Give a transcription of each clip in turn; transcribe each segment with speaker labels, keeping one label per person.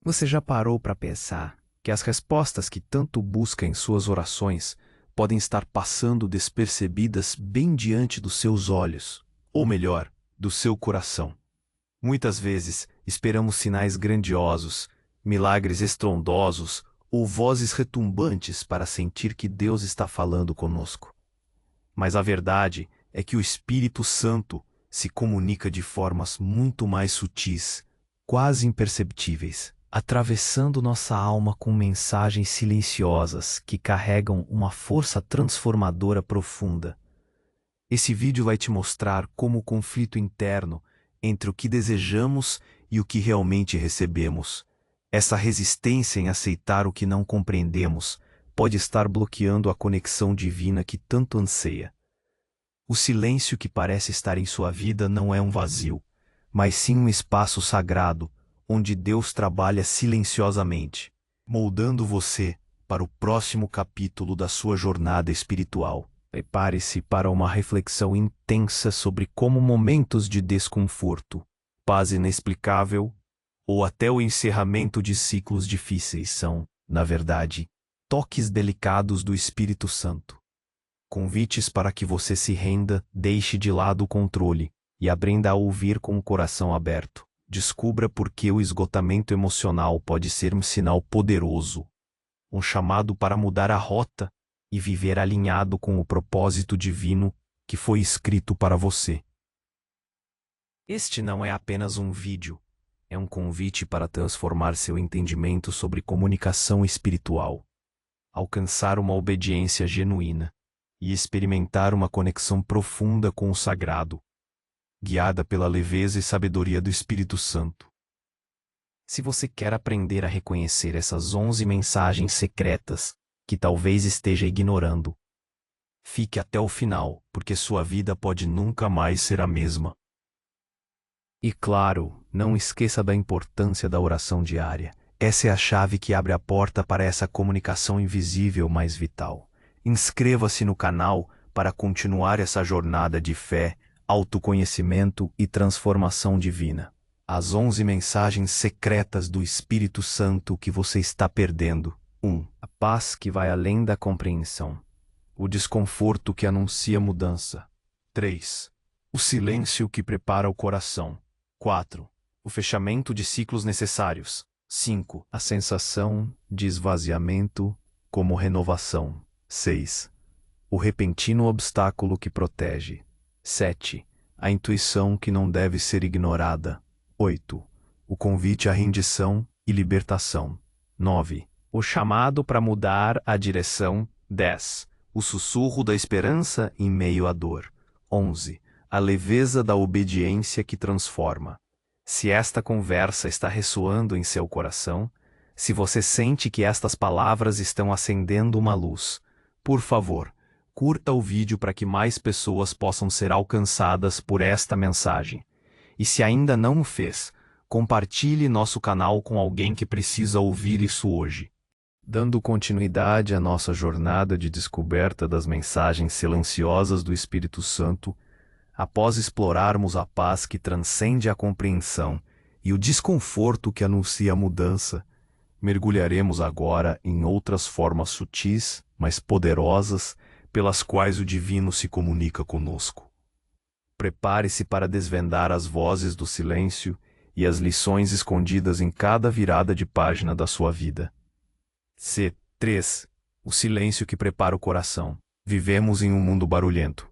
Speaker 1: Você já parou para pensar que as respostas que tanto busca em suas orações podem estar passando despercebidas bem diante dos seus olhos, ou melhor, do seu coração? Muitas vezes esperamos sinais grandiosos, milagres estrondosos ou vozes retumbantes para sentir que Deus está falando conosco. Mas a verdade é que o Espírito Santo se comunica de formas muito mais sutis, quase imperceptíveis, atravessando nossa alma com mensagens silenciosas que carregam uma força transformadora profunda. Esse vídeo vai te mostrar como o conflito interno entre o que desejamos e o que realmente recebemos, essa resistência em aceitar o que não compreendemos, pode estar bloqueando a conexão divina que tanto anseia. O silêncio que parece estar em sua vida não é um vazio, mas sim um espaço sagrado, onde Deus trabalha silenciosamente, moldando você para o próximo capítulo da sua jornada espiritual. Prepare-se para uma reflexão intensa sobre como momentos de desconforto, paz inexplicável, ou até o encerramento de ciclos difíceis são, na verdade, toques delicados do Espírito Santo. Convites para que você se renda, deixe de lado o controle e aprenda a ouvir com o coração aberto. Descubra por que o esgotamento emocional pode ser um sinal poderoso, um chamado para mudar a rota e viver alinhado com o propósito divino que foi escrito para você. Este não é apenas um vídeo, é um convite para transformar seu entendimento sobre comunicação espiritual, alcançar uma obediência genuína e experimentar uma conexão profunda com o sagrado, guiada pela leveza e sabedoria do Espírito Santo. Se você quer aprender a reconhecer essas 11 mensagens secretas que talvez esteja ignorando, fique até o final, porque sua vida pode nunca mais ser a mesma. E claro, não esqueça da importância da oração diária. Essa é a chave que abre a porta para essa comunicação invisível mais vital. Inscreva-se no canal para continuar essa jornada de fé, autoconhecimento e transformação divina. As 11 mensagens secretas do Espírito Santo que você está perdendo. 1. A paz que vai além da compreensão. O desconforto que anuncia mudança. 3. O silêncio que prepara o coração. 4. O fechamento de ciclos necessários. 5. A sensação de esvaziamento como renovação. 6. O repentino obstáculo que protege. 7. A intuição que não deve ser ignorada. 8. O convite à rendição e libertação. 9. O chamado para mudar a direção. 10. O sussurro da esperança em meio à dor. 11. A leveza da obediência que transforma. Se esta conversa está ressoando em seu coração, se você sente que estas palavras estão acendendo uma luz, por favor, curta o vídeo para que mais pessoas possam ser alcançadas por esta mensagem. E se ainda não o fez, compartilhe nosso canal com alguém que precisa ouvir isso hoje. Dando continuidade à nossa jornada de descoberta das mensagens silenciosas do Espírito Santo, após explorarmos a paz que transcende a compreensão e o desconforto que anuncia a mudança, mergulharemos agora em outras formas sutis, mas poderosas, pelas quais o divino se comunica conosco. Prepare-se para desvendar as vozes do silêncio e as lições escondidas em cada virada de página da sua vida. C3. O silêncio que prepara o coração. Vivemos em um mundo barulhento,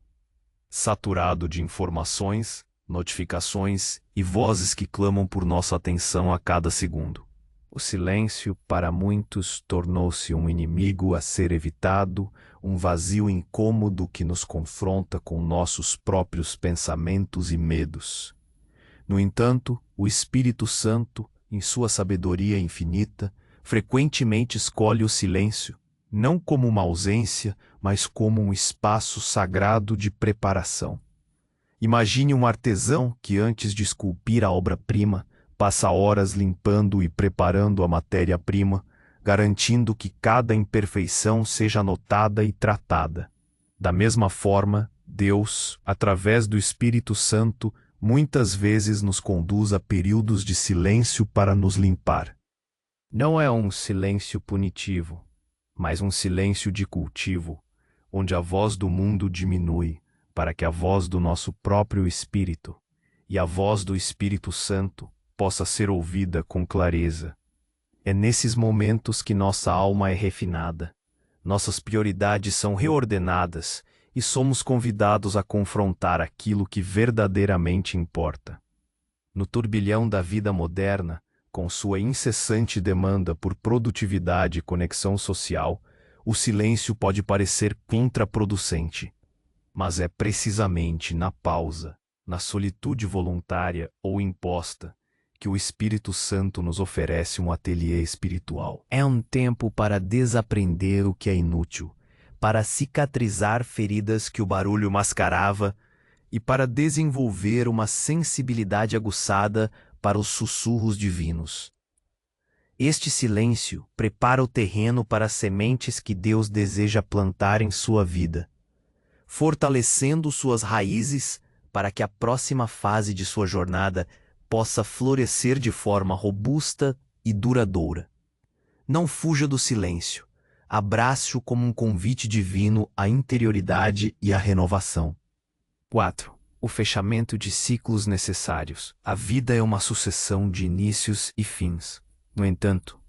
Speaker 1: saturado de informações, notificações e vozes que clamam por nossa atenção a cada segundo. O silêncio, para muitos, tornou-se um inimigo a ser evitado, um vazio incômodo que nos confronta com nossos próprios pensamentos e medos. No entanto, o Espírito Santo, em sua sabedoria infinita, frequentemente escolhe o silêncio, não como uma ausência, mas como um espaço sagrado de preparação. Imagine um artesão que, antes de esculpir a obra-prima, passa horas limpando e preparando a matéria-prima, garantindo que cada imperfeição seja notada e tratada. Da mesma forma, Deus, através do Espírito Santo, muitas vezes nos conduz a períodos de silêncio para nos limpar. Não é um silêncio punitivo, mas um silêncio de cultivo, onde a voz do mundo diminui para que a voz do nosso próprio Espírito e a voz do Espírito Santo possa ser ouvida com clareza. É nesses momentos que nossa alma é refinada, nossas prioridades são reordenadas e somos convidados a confrontar aquilo que verdadeiramente importa. No turbilhão da vida moderna, com sua incessante demanda por produtividade e conexão social, o silêncio pode parecer contraproducente. Mas é precisamente na pausa, na solitude voluntária ou imposta, que o Espírito Santo nos oferece um ateliê espiritual. É um tempo para desaprender o que é inútil, para cicatrizar feridas que o barulho mascarava e para desenvolver uma sensibilidade aguçada para os sussurros divinos. Este silêncio prepara o terreno para as sementes que Deus deseja plantar em sua vida, fortalecendo suas raízes para que a próxima fase de sua jornada possa florescer de forma robusta e duradoura. Não fuja do silêncio. Abrace-o como um convite divino à interioridade e à renovação. 4. O fechamento de ciclos necessários. A vida é uma sucessão de inícios e fins. No entanto,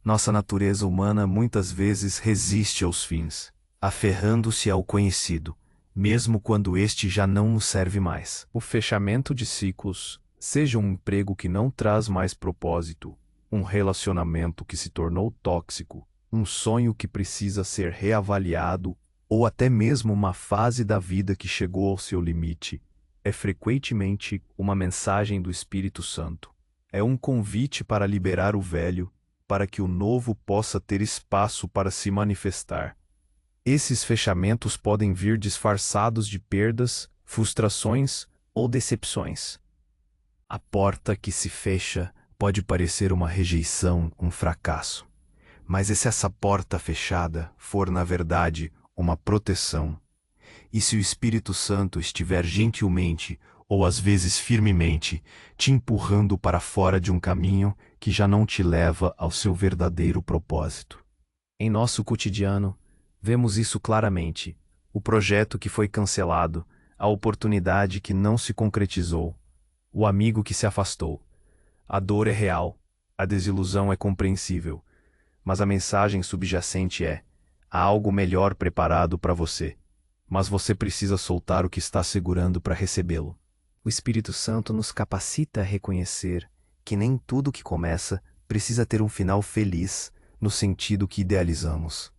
Speaker 1: nossa natureza humana muitas vezes resiste aos fins, aferrando-se ao conhecido, mesmo quando este já não nos serve mais. O fechamento de ciclos, seja um emprego que não traz mais propósito, um relacionamento que se tornou tóxico, um sonho que precisa ser reavaliado, ou até mesmo uma fase da vida que chegou ao seu limite, é frequentemente uma mensagem do Espírito Santo. É um convite para liberar o velho, para que o novo possa ter espaço para se manifestar. Esses fechamentos podem vir disfarçados de perdas, frustrações ou decepções. A porta que se fecha pode parecer uma rejeição, um fracasso. Mas e se essa porta fechada for, na verdade, uma proteção? E se o Espírito Santo estiver gentilmente, ou às vezes firmemente, te empurrando para fora de um caminho que já não te leva ao seu verdadeiro propósito? Em nosso cotidiano, vemos isso claramente. O projeto que foi cancelado, a oportunidade que não se concretizou, o amigo que se afastou. A dor é real, a desilusão é compreensível, mas a mensagem subjacente é: há algo melhor preparado para você, mas você precisa soltar o que está segurando para recebê-lo. O Espírito Santo nos capacita a reconhecer que nem tudo que começa precisa ter um final feliz no sentido que idealizamos.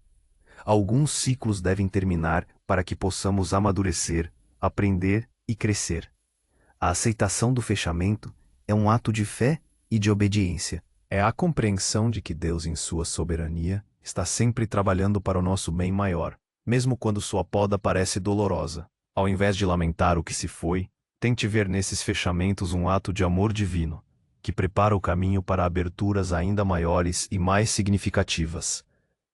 Speaker 1: Alguns ciclos devem terminar para que possamos amadurecer, aprender e crescer. A aceitação do fechamento é um ato de fé e de obediência. É a compreensão de que Deus, em sua soberania, está sempre trabalhando para o nosso bem maior, mesmo quando sua poda parece dolorosa. Ao invés de lamentar o que se foi, tente ver nesses fechamentos um ato de amor divino, que prepara o caminho para aberturas ainda maiores e mais significativas.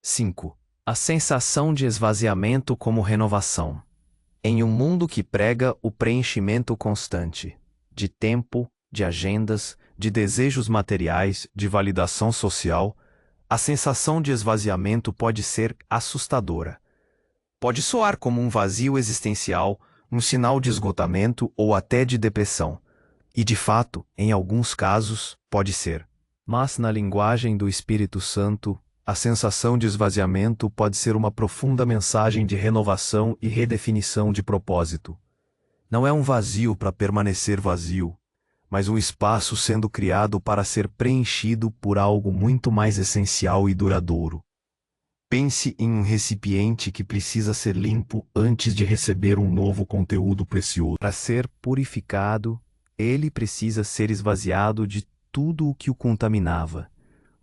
Speaker 1: 5. A sensação de esvaziamento como renovação. Em um mundo que prega o preenchimento constante, de tempo, de agendas, de desejos materiais, de validação social, a sensação de esvaziamento pode ser assustadora. Pode soar como um vazio existencial, um sinal de esgotamento ou até de depressão. E de fato, em alguns casos, pode ser. Mas na linguagem do Espírito Santo, a sensação de esvaziamento pode ser uma profunda mensagem de renovação e redefinição de propósito. Não é um vazio para permanecer vazio, mas um espaço sendo criado para ser preenchido por algo muito mais essencial e duradouro. Pense em um recipiente que precisa ser limpo antes de receber um novo conteúdo precioso. Para ser purificado, ele precisa ser esvaziado de tudo o que o contaminava.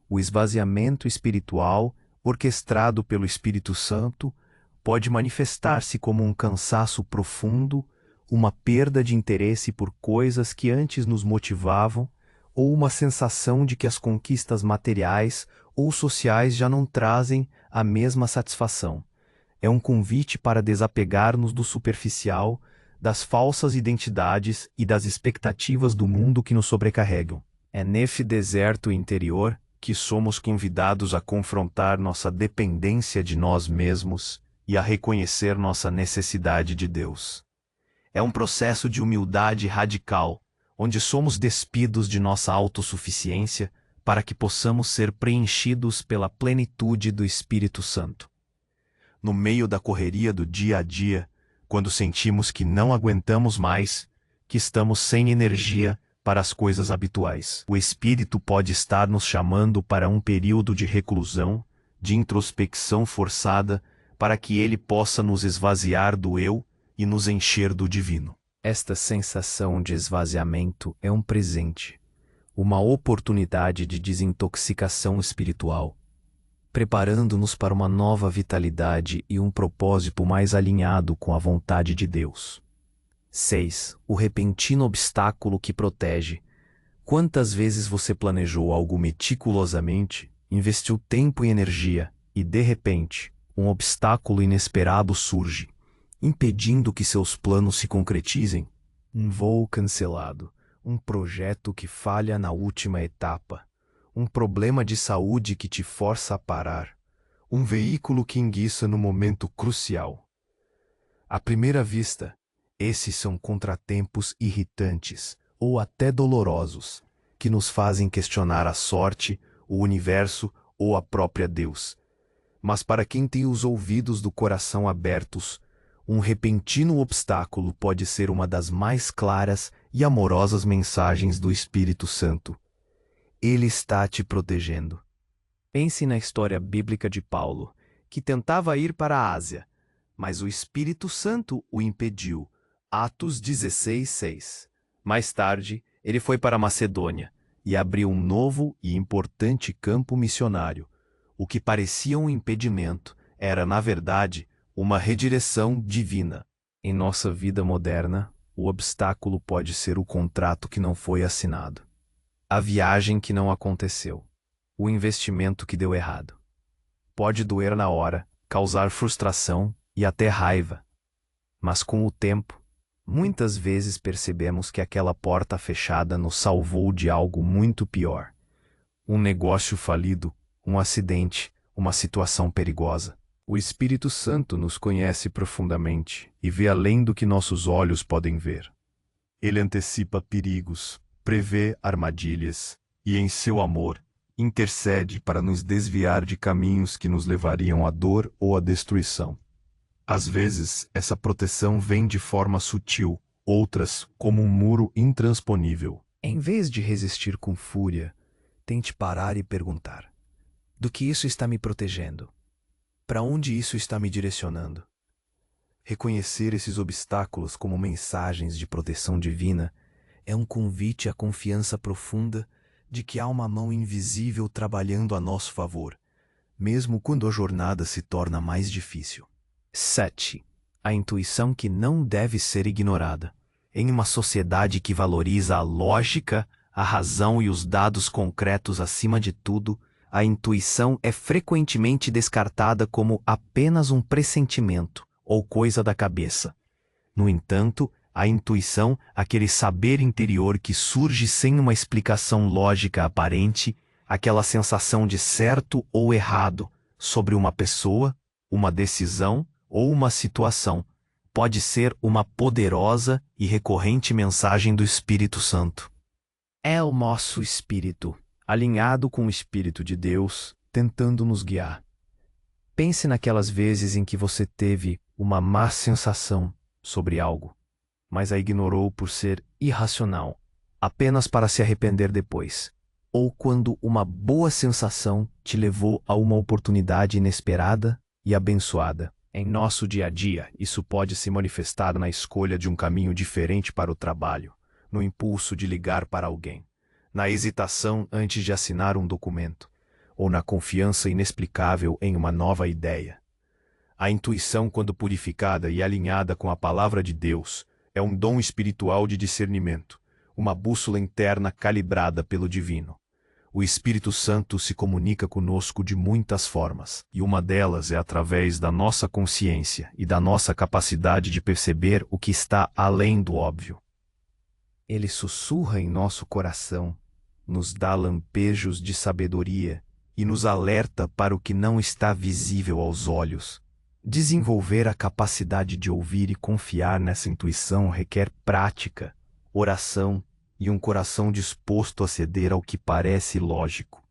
Speaker 1: O esvaziamento espiritual, orquestrado pelo Espírito Santo, pode manifestar-se como um cansaço profundo, uma perda de interesse por coisas que antes nos motivavam, ou uma sensação de que as conquistas materiais ou sociais já não trazem a mesma satisfação. É um convite para desapegar-nos do superficial, das falsas identidades e das expectativas do mundo que nos sobrecarregam. É nesse deserto interior que somos convidados a confrontar nossa dependência de nós mesmos e a reconhecer nossa necessidade de Deus. É um processo de humildade radical, onde somos despidos de nossa autossuficiência para que possamos ser preenchidos pela plenitude do Espírito Santo. No meio da correria do dia a dia, quando sentimos que não aguentamos mais, que estamos sem energia para as coisas habituais, o Espírito pode estar nos chamando para um período de reclusão, de introspecção forçada, para que Ele possa nos esvaziar do eu e nos encher do divino. Esta sensação de esvaziamento é um presente, uma oportunidade de desintoxicação espiritual, preparando-nos para uma nova vitalidade e um propósito mais alinhado com a vontade de Deus. 6. O repentino obstáculo que protege. Quantas vezes você planejou algo meticulosamente, investiu tempo e energia, e de repente, um obstáculo inesperado surge, impedindo que seus planos se concretizem? Um voo cancelado, um projeto que falha na última etapa, um problema de saúde que te força a parar, um veículo que enguiça no momento crucial. À primeira vista, esses são contratempos irritantes, ou até dolorosos, que nos fazem questionar a sorte, o universo ou a própria Deus. Mas para quem tem os ouvidos do coração abertos, um repentino obstáculo pode ser uma das mais claras e amorosas mensagens do Espírito Santo. Ele está te protegendo. Pense na história bíblica de Paulo, que tentava ir para a Ásia, mas o Espírito Santo o impediu. Atos 16:6. Mais tarde, ele foi para a Macedônia e abriu um novo e importante campo missionário. O que parecia um impedimento era, na verdade, uma redireção divina. Em nossa vida moderna, o obstáculo pode ser o contrato que não foi assinado, a viagem que não aconteceu, o investimento que deu errado. Pode doer na hora, causar frustração e até raiva. Mas com o tempo, muitas vezes percebemos que aquela porta fechada nos salvou de algo muito pior. Um negócio falido, um acidente, uma situação perigosa. O Espírito Santo nos conhece profundamente e vê além do que nossos olhos podem ver. Ele antecipa perigos, prevê armadilhas e, em seu amor, intercede para nos desviar de caminhos que nos levariam à dor ou à destruição. Às vezes, essa proteção vem de forma sutil, outras, como um muro intransponível. Em vez de resistir com fúria, tente parar e perguntar: do que isso está me protegendo? Para onde isso está me direcionando? Reconhecer esses obstáculos como mensagens de proteção divina é um convite à confiança profunda de que há uma mão invisível trabalhando a nosso favor, mesmo quando a jornada se torna mais difícil. 7. A intuição que não deve ser ignorada. Em uma sociedade que valoriza a lógica, a razão e os dados concretos acima de tudo, a intuição é frequentemente descartada como apenas um pressentimento ou coisa da cabeça. No entanto, a intuição, aquele saber interior que surge sem uma explicação lógica aparente, aquela sensação de certo ou errado sobre uma pessoa, uma decisão ou uma situação, pode ser uma poderosa e recorrente mensagem do Espírito Santo. É o nosso espírito, alinhado com o Espírito de Deus, tentando nos guiar. Pense naquelas vezes em que você teve uma má sensação sobre algo, mas a ignorou por ser irracional, apenas para se arrepender depois. Ou quando uma boa sensação te levou a uma oportunidade inesperada e abençoada. Em nosso dia a dia, isso pode se manifestar na escolha de um caminho diferente para o trabalho, no impulso de ligar para alguém, na hesitação antes de assinar um documento, ou na confiança inexplicável em uma nova ideia. A intuição, quando purificada e alinhada com a palavra de Deus, é um dom espiritual de discernimento, uma bússola interna calibrada pelo divino. O Espírito Santo se comunica conosco de muitas formas, e uma delas é através da nossa consciência e da nossa capacidade de perceber o que está além do óbvio. Ele sussurra em nosso coração, nos dá lampejos de sabedoria e nos alerta para o que não está visível aos olhos. Desenvolver a capacidade de ouvir e confiar nessa intuição requer prática, oração e um coração disposto a ceder ao que parece lógico.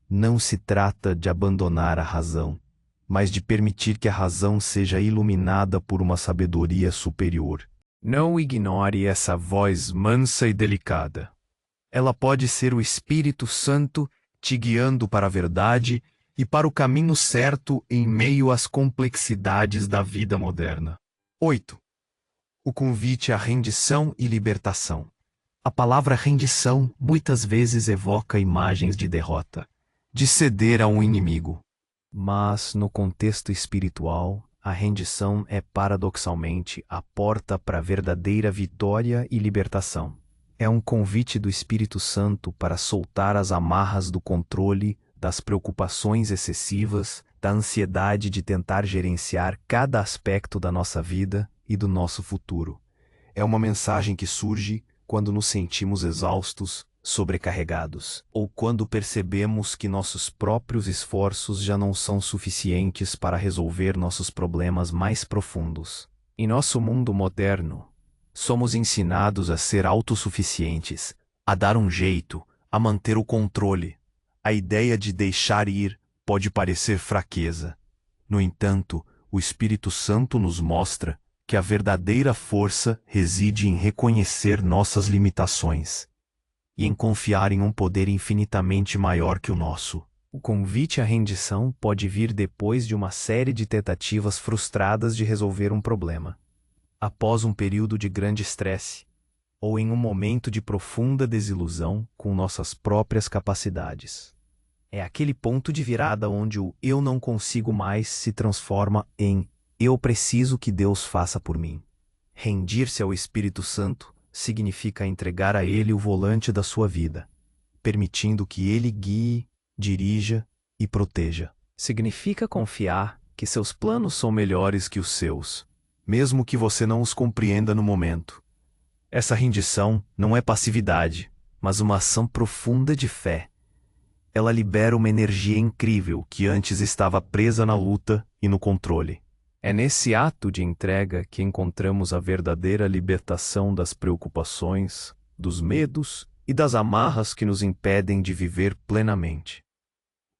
Speaker 1: Não se trata de abandonar a razão, mas de permitir que a razão seja iluminada por uma sabedoria superior. Não ignore essa voz mansa e delicada. Ela pode ser o Espírito Santo te guiando para a verdade e para o caminho certo em meio às complexidades da vida moderna. 8. O convite à rendição e libertação. A palavra rendição muitas vezes evoca imagens de derrota, de ceder a um inimigo. Mas, no contexto espiritual, a rendição é paradoxalmente a porta para a verdadeira vitória e libertação. É um convite do Espírito Santo para soltar as amarras do controle, das preocupações excessivas, da ansiedade de tentar gerenciar cada aspecto da nossa vida e do nosso futuro. É uma mensagem que surge quando nos sentimos exaustos, sobrecarregados, ou quando percebemos que nossos próprios esforços já não são suficientes para resolver nossos problemas mais profundos. Em nosso mundo moderno, somos ensinados a ser autossuficientes, a dar um jeito, a manter o controle. A ideia de deixar ir pode parecer fraqueza. No entanto, o Espírito Santo nos mostra que a verdadeira força reside em reconhecer nossas limitações e em confiar em um poder infinitamente maior que o nosso. O convite à rendição pode vir depois de uma série de tentativas frustradas de resolver um problema, após um período de grande estresse, ou em um momento de profunda desilusão com nossas próprias capacidades. É aquele ponto de virada onde o eu não consigo mais se transforma em eu preciso que Deus faça por mim. Rendir-se ao Espírito Santo significa entregar a Ele o volante da sua vida, permitindo que Ele guie, dirija e proteja. Significa confiar que seus planos são melhores que os seus, mesmo que você não os compreenda no momento. Essa rendição não é passividade, mas uma ação profunda de fé. Ela libera uma energia incrível que antes estava presa na luta e no controle. É nesse ato de entrega que encontramos a verdadeira libertação das preocupações, dos medos e das amarras que nos impedem de viver plenamente.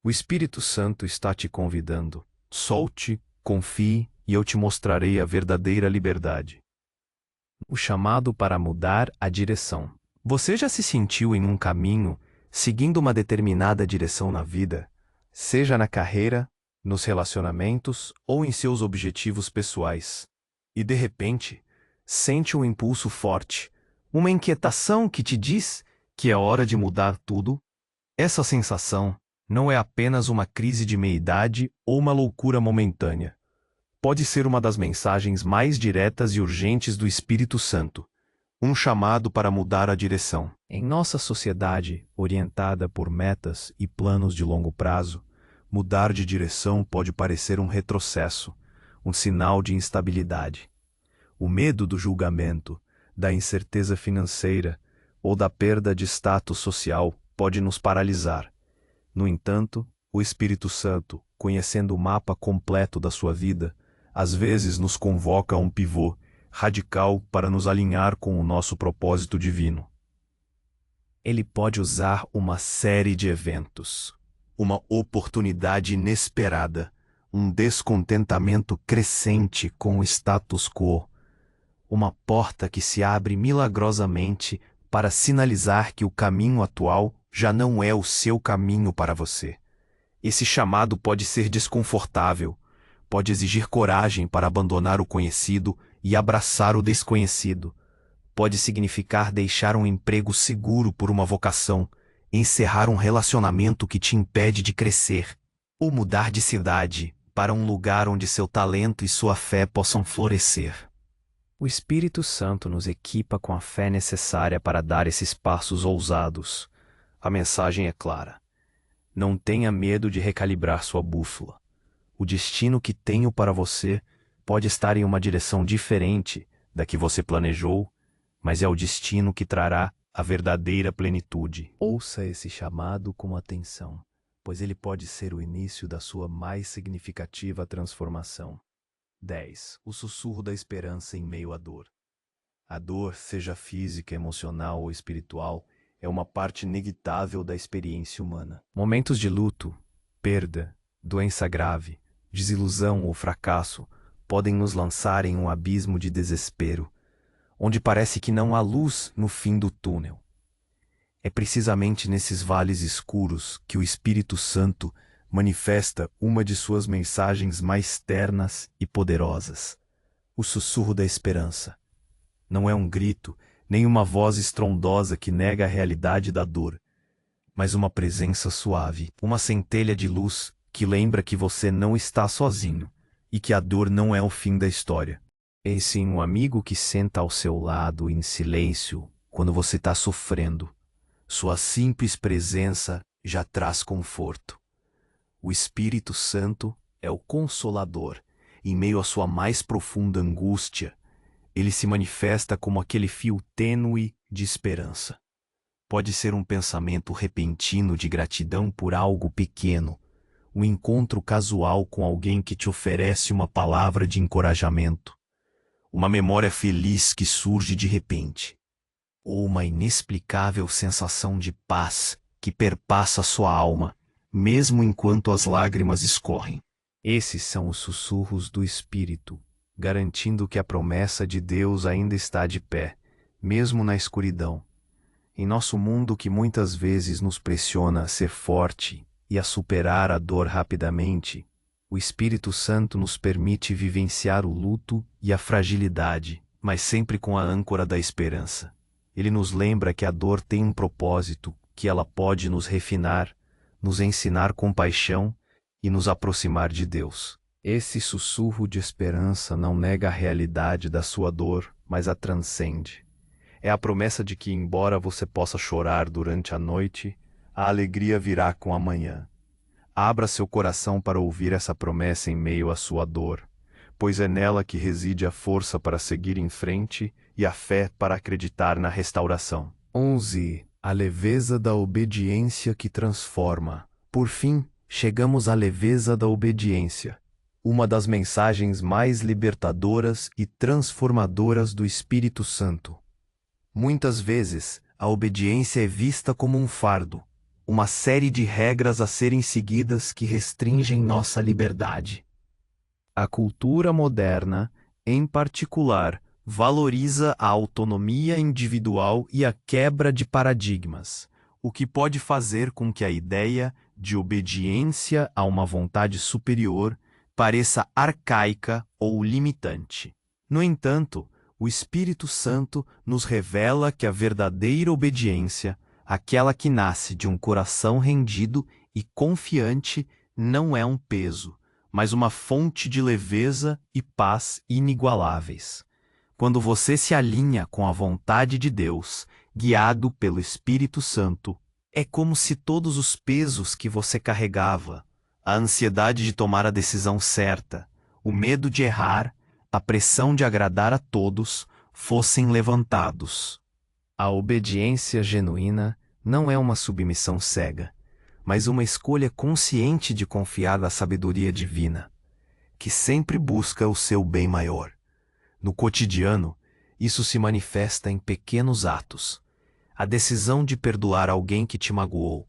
Speaker 1: O Espírito Santo está te convidando. Solte, confie e eu te mostrarei a verdadeira liberdade. O chamado para mudar a direção. Você já se sentiu em um caminho, seguindo uma determinada direção na vida, seja na carreira, nos relacionamentos ou em seus objetivos pessoais, e de repente, sente um impulso forte, uma inquietação que te diz que é hora de mudar tudo? Essa sensação não é apenas uma crise de meia-idade ou uma loucura momentânea. Pode ser uma das mensagens mais diretas e urgentes do Espírito Santo, um chamado para mudar a direção. Em nossa sociedade, orientada por metas e planos de longo prazo, mudar de direção pode parecer um retrocesso, um sinal de instabilidade. O medo do julgamento, da incerteza financeira ou da perda de status social pode nos paralisar. No entanto, o Espírito Santo, conhecendo o mapa completo da sua vida, às vezes nos convoca a um pivô radical para nos alinhar com o nosso propósito divino. Ele pode usar uma série de eventos, uma oportunidade inesperada, um descontentamento crescente com o status quo, uma porta que se abre milagrosamente para sinalizar que o caminho atual já não é o seu caminho para você. Esse chamado pode ser desconfortável, pode exigir coragem para abandonar o conhecido e abraçar o desconhecido. Pode significar deixar um emprego seguro por uma vocação, encerrar um relacionamento que te impede de crescer, ou mudar de cidade para um lugar onde seu talento e sua fé possam florescer. O Espírito Santo nos equipa com a fé necessária para dar esses passos ousados. A mensagem é clara. Não tenha medo de recalibrar sua bússola. O destino que tenho para você pode estar em uma direção diferente da que você planejou, mas é o destino que trará a verdadeira plenitude. Ouça esse chamado com atenção, pois ele pode ser o início da sua mais significativa transformação. 10. O sussurro da esperança em meio à dor. A dor, seja física, emocional ou espiritual, é uma parte inevitável da experiência humana. Momentos de luto, perda, doença grave, desilusão ou fracasso podem nos lançar em um abismo de desespero, onde parece que não há luz no fim do túnel. É precisamente nesses vales escuros que o Espírito Santo manifesta uma de suas mensagens mais ternas e poderosas: o sussurro da esperança. Não é um grito, nem uma voz estrondosa que nega a realidade da dor, mas uma presença suave, uma centelha de luz que lembra que você não está sozinho e que a dor não é o fim da história. É sim um amigo que senta ao seu lado em silêncio quando você está sofrendo. Sua simples presença já traz conforto. O Espírito Santo é o Consolador. Em meio à sua mais profunda angústia, ele se manifesta como aquele fio tênue de esperança. Pode ser um pensamento repentino de gratidão por algo pequeno, um encontro casual com alguém que te oferece uma palavra de encorajamento, uma memória feliz que surge de repente, ou uma inexplicável sensação de paz que perpassa sua alma, mesmo enquanto as lágrimas escorrem. Esses são os sussurros do Espírito, garantindo que a promessa de Deus ainda está de pé, mesmo na escuridão. Em nosso mundo que muitas vezes nos pressiona a ser forte e a superar a dor rapidamente, o Espírito Santo nos permite vivenciar o luto e a fragilidade, mas sempre com a âncora da esperança. Ele nos lembra que a dor tem um propósito, que ela pode nos refinar, nos ensinar compaixão e nos aproximar de Deus. Esse sussurro de esperança não nega a realidade da sua dor, mas a transcende. É a promessa de que, embora você possa chorar durante a noite, a alegria virá com a manhã. Abra seu coração para ouvir essa promessa em meio à sua dor, pois é nela que reside a força para seguir em frente e a fé para acreditar na restauração. 11. A leveza da obediência que transforma. Por fim, chegamos à leveza da obediência, uma das mensagens mais libertadoras e transformadoras do Espírito Santo. Muitas vezes, a obediência é vista como um fardo, uma série de regras a serem seguidas que restringem nossa liberdade. A cultura moderna, em particular, valoriza a autonomia individual e a quebra de paradigmas, o que pode fazer com que a ideia de obediência a uma vontade superior pareça arcaica ou limitante. No entanto, o Espírito Santo nos revela que a verdadeira obediência, aquela que nasce de um coração rendido e confiante, não é um peso, mas uma fonte de leveza e paz inigualáveis. Quando você se alinha com a vontade de Deus, guiado pelo Espírito Santo, é como se todos os pesos que você carregava, a ansiedade de tomar a decisão certa, o medo de errar, a pressão de agradar a todos, fossem levantados. A obediência genuína não é uma submissão cega, mas uma escolha consciente de confiar na sabedoria divina, que sempre busca o seu bem maior. No cotidiano, isso se manifesta em pequenos atos. A decisão de perdoar alguém que te magoou,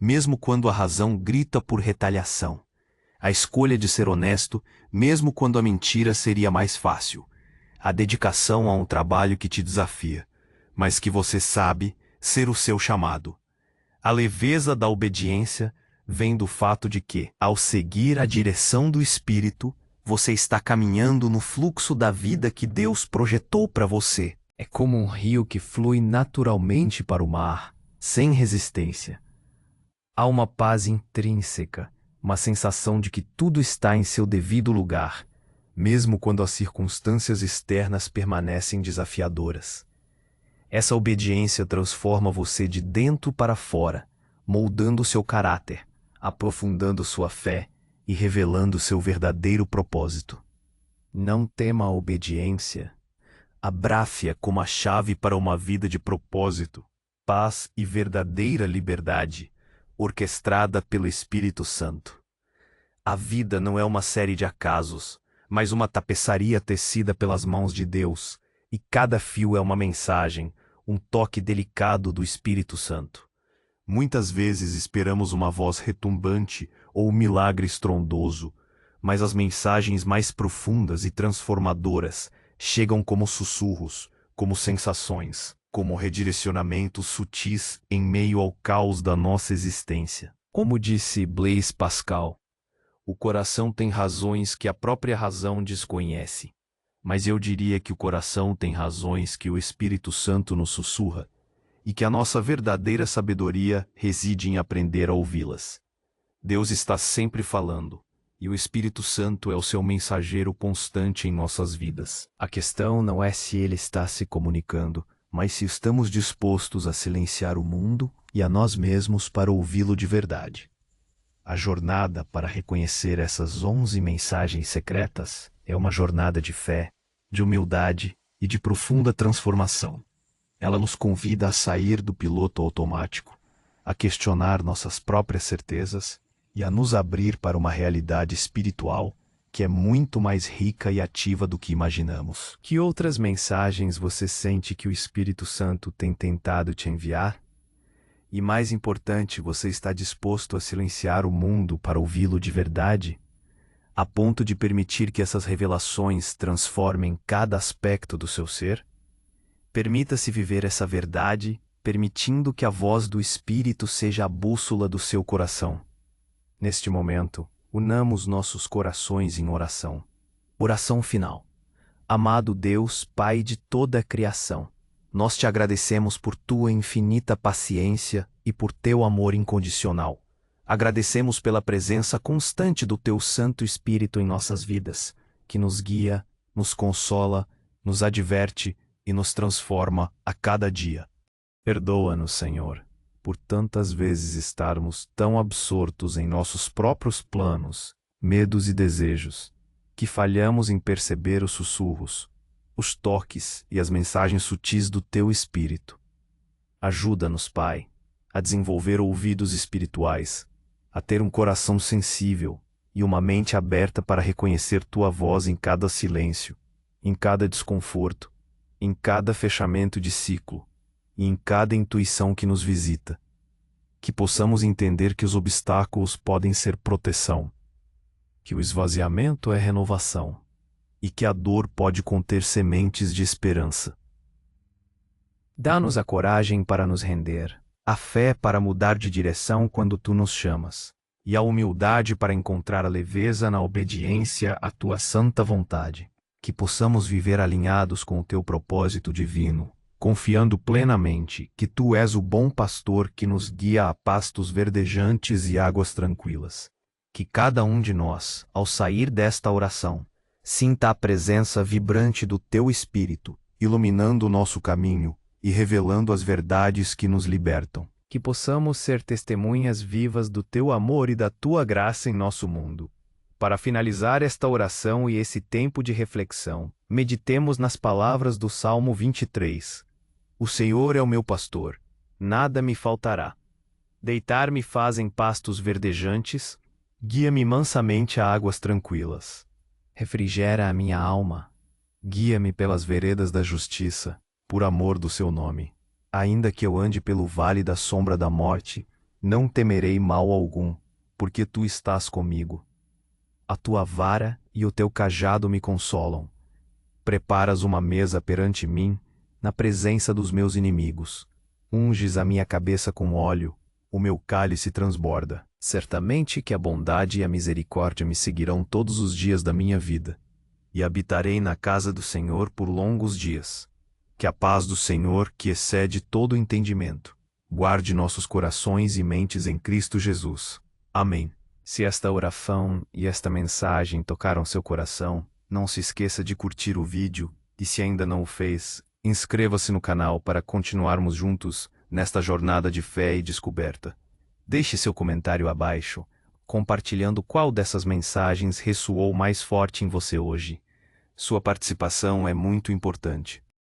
Speaker 1: mesmo quando a razão grita por retaliação. A escolha de ser honesto, mesmo quando a mentira seria mais fácil. A dedicação a um trabalho que te desafia, mas que você sabe ser o seu chamado. A leveza da obediência vem do fato de que, ao seguir a direção do Espírito, você está caminhando no fluxo da vida que Deus projetou para você. É como um rio que flui naturalmente para o mar, sem resistência. Há uma paz intrínseca, uma sensação de que tudo está em seu devido lugar, mesmo quando as circunstâncias externas permanecem desafiadoras. Essa obediência transforma você de dentro para fora, moldando seu caráter, aprofundando sua fé e revelando seu verdadeiro propósito. Não tema a obediência. Abrace-a como a chave para uma vida de propósito, paz e verdadeira liberdade, orquestrada pelo Espírito Santo. A vida não é uma série de acasos, mas uma tapeçaria tecida pelas mãos de Deus, e cada fio é uma mensagem, um toque delicado do Espírito Santo. Muitas vezes esperamos uma voz retumbante ou um milagre estrondoso, mas as mensagens mais profundas e transformadoras chegam como sussurros, como sensações, como redirecionamentos sutis em meio ao caos da nossa existência. Como disse Blaise Pascal, o coração tem razões que a própria razão desconhece, mas eu diria que o coração tem razões que o Espírito Santo nos sussurra, e que a nossa verdadeira sabedoria reside em aprender a ouvi-las. Deus está sempre falando, e o Espírito Santo é o seu mensageiro constante em nossas vidas. A questão não é se ele está se comunicando, mas se estamos dispostos a silenciar o mundo e a nós mesmos para ouvi-lo de verdade. A jornada para reconhecer essas 11 mensagens secretas é uma jornada de fé, de humildade e de profunda transformação. Ela nos convida a sair do piloto automático, a questionar nossas próprias certezas e a nos abrir para uma realidade espiritual que é muito mais rica e ativa do que imaginamos. Que outras mensagens você sente que o Espírito Santo tem tentado te enviar? E mais importante, você está disposto a silenciar o mundo para ouvi-lo de verdade, a ponto de permitir que essas revelações transformem cada aspecto do seu ser? Permita-se viver essa verdade, permitindo que a voz do Espírito seja a bússola do seu coração. Neste momento, unamos nossos corações em oração. Oração final. Amado Deus, Pai de toda a criação, nós te agradecemos por tua infinita paciência e por teu amor incondicional. Agradecemos pela presença constante do teu Santo Espírito em nossas vidas, que nos guia, nos consola, nos adverte e nos transforma a cada dia. Perdoa-nos, Senhor, por tantas vezes estarmos tão absortos em nossos próprios planos, medos e desejos, que falhamos em perceber os sussurros, os toques e as mensagens sutis do teu Espírito. Ajuda-nos, Pai, a desenvolver ouvidos espirituais, a ter um coração sensível e uma mente aberta para reconhecer tua voz em cada silêncio, em cada desconforto, em cada fechamento de ciclo e em cada intuição que nos visita. Que possamos entender que os obstáculos podem ser proteção, que o esvaziamento é renovação e que a dor pode conter sementes de esperança. Dá-nos a coragem para nos render, a fé para mudar de direção quando tu nos chamas, e a humildade para encontrar a leveza na obediência à tua santa vontade. Que possamos viver alinhados com o teu propósito divino, confiando plenamente que tu és o bom pastor que nos guia a pastos verdejantes e águas tranquilas. Que cada um de nós, ao sair desta oração, sinta a presença vibrante do teu Espírito, iluminando o nosso caminho e revelando as verdades que nos libertam. Que possamos ser testemunhas vivas do teu amor e da tua graça em nosso mundo. Para finalizar esta oração e esse tempo de reflexão, meditemos nas palavras do Salmo 23. O Senhor é o meu pastor, nada me faltará. Deitar-me faz em pastos verdejantes, guia-me mansamente a águas tranquilas. Refrigera a minha alma, guia-me pelas veredas da justiça, por amor do seu nome. Ainda que eu ande pelo vale da sombra da morte, não temerei mal algum, porque tu estás comigo. A tua vara e o teu cajado me consolam. Preparas uma mesa perante mim, na presença dos meus inimigos. Unges a minha cabeça com óleo, o meu cálice transborda. Certamente que a bondade e a misericórdia me seguirão todos os dias da minha vida, e habitarei na casa do Senhor por longos dias. Que a paz do Senhor, que excede todo o entendimento, guarde nossos corações e mentes em Cristo Jesus. Amém. Se esta oração e esta mensagem tocaram seu coração, não se esqueça de curtir o vídeo e, se ainda não o fez, inscreva-se no canal para continuarmos juntos nesta jornada de fé e descoberta. Deixe seu comentário abaixo, compartilhando qual dessas mensagens ressoou mais forte em você hoje. Sua participação é muito importante.